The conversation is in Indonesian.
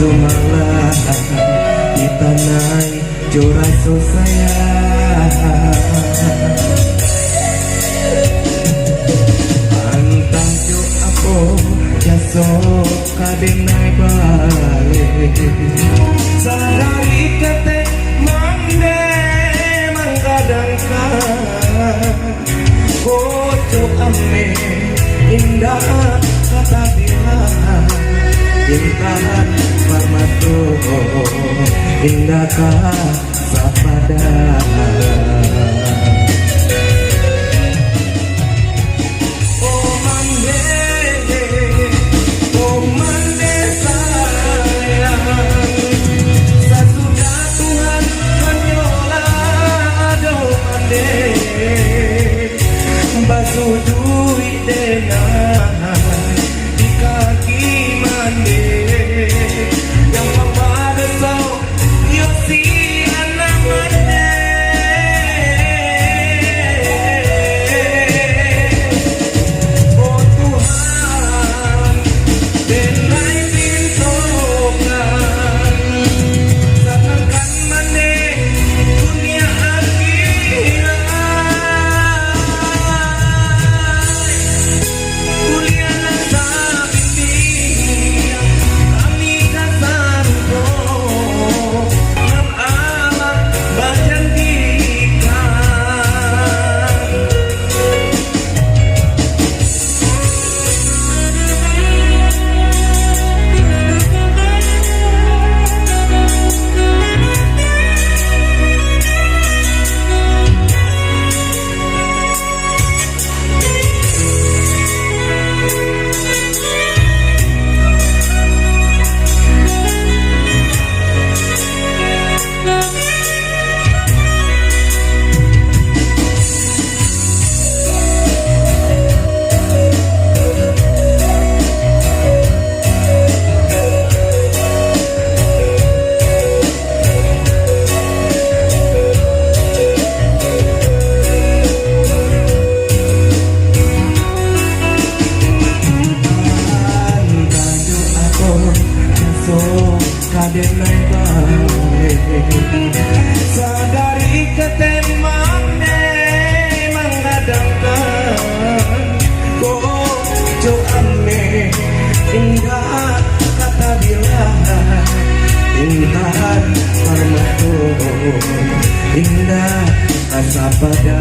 sumalah di tanah jorai so sayang antang jo apo jaso kadenai balik sadari kete mande manggadangkan koco ame indah kata bilang intahan parmato indah sapada basuh duit denang di kaki mandi yang mempada sau yosi anak mandi oh Tuhan denai pintokan sakankan mandi dunia akhirat sadari ketemane menggadangkan koco ame indah kata bilang intahan parmato indah asa pada